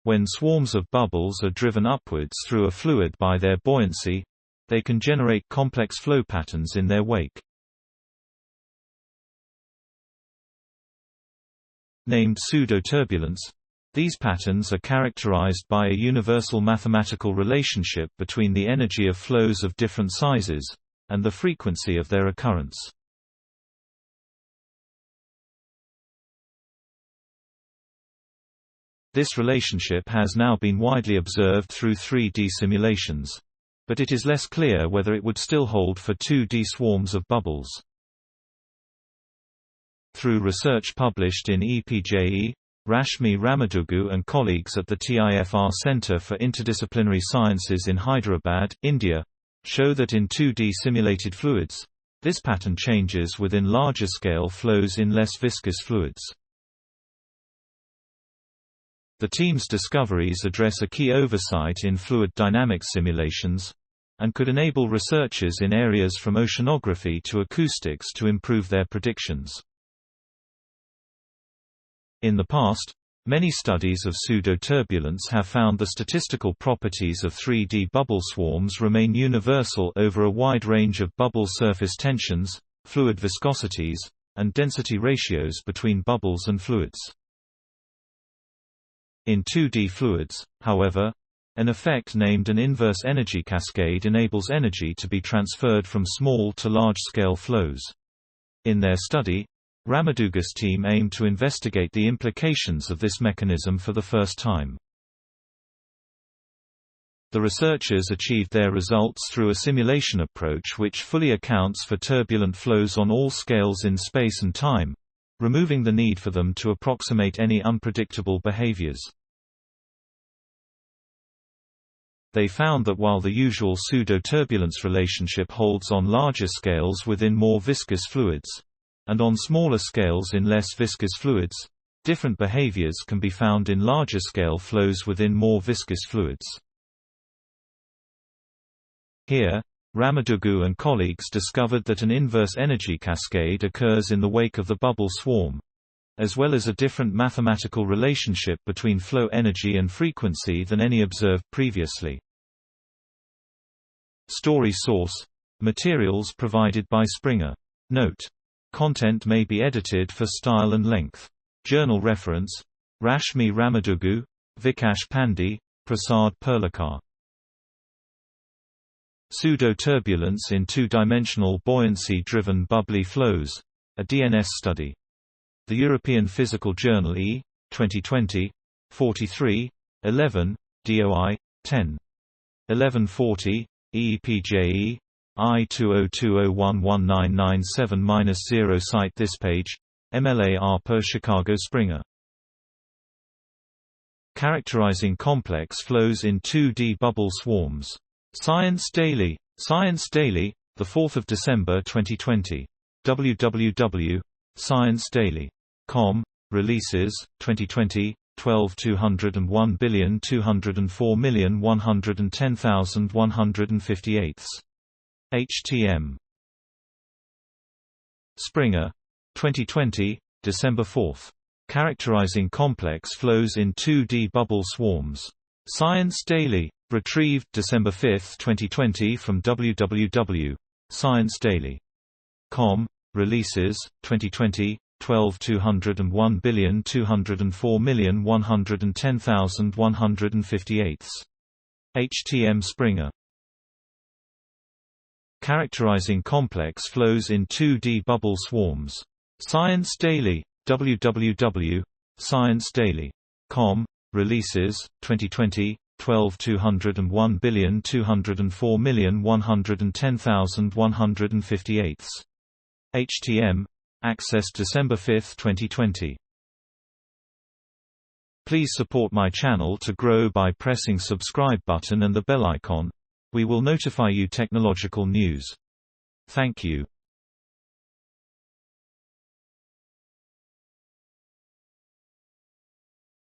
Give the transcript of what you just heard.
When swarms of bubbles are driven upwards through a fluid by their buoyancy, they can generate complex flow patterns in their wake. Named pseudo-turbulence, these patterns are characterized by a universal mathematical relationship between the energy of flows of different sizes, and the frequency of their occurrence. This relationship has now been widely observed through 3D simulations, but it is less clear whether it would still hold for 2D swarms of bubbles. Through research published in EPJ E, Rashmi Ramadugu and colleagues at the TIFR Centre for Interdisciplinary Sciences in Hyderabad, India, show that in 2D simulated fluids, this pattern changes within larger-scale flows in less viscous fluids. The team's discoveries address a key oversight in fluid dynamics simulations, and could enable researchers in areas from oceanography to acoustics to improve their predictions. In the past, many studies of pseudo-turbulence have found the statistical properties of 3D bubble swarms remain universal over a wide range of bubble surface tensions, fluid viscosities, and density ratios between bubbles and fluids. In 2D fluids, however, an effect named an inverse energy cascade enables energy to be transferred from small to large-scale flows. In their study, Ramadugu's team aimed to investigate the implications of this mechanism for the first time. The researchers achieved their results through a simulation approach which fully accounts for turbulent flows on all scales in space and time, removing the need for them to approximate any unpredictable behaviors. They found that while the usual pseudo-turbulence relationship holds on larger scales within more viscous fluids, and on smaller scales in less viscous fluids, different behaviors can be found in larger scale flows within more viscous fluids. Here, Ramadugu and colleagues discovered that an inverse energy cascade occurs in the wake of the bubble swarm, as well as a different mathematical relationship between flow energy and frequency than any observed previously. Story source: materials provided by Springer. Note: content may be edited for style and length. Journal reference: Rashmi Ramadugu, Vikash Pandey, Prasad Perlikar. Pseudo-turbulence in two-dimensional buoyancy-driven bubbly flows, a DNS study. The European Physical Journal E. 2020, 43, 11, DOI 10. 1140, EPJ E. I2020119997-0. Cite this page. MLA Arpa Chicago Springer. Characterizing complex flows in 2D bubble swarms. Science Daily. Science Daily, 4 December 2020. www.sciencedaily.com. Releases, 2020, 12/201,204,110,158. HTM. Springer. 2020, December 4. Characterizing complex flows in 2D bubble swarms. Science Daily. Retrieved December 5, 2020 from www.sciencedaily.com. Releases, 2020, 12/201,204,110,158. HTM Springer. Characterizing complex flows in 2D bubble swarms. Science Daily. www.sciencedaily.com. Releases, 2020, 12/201,204,110,158. HTM. Accessed December 5, 2020. Please support my channel to grow by pressing subscribe button and the bell icon. We will notify you technological news. Thank you.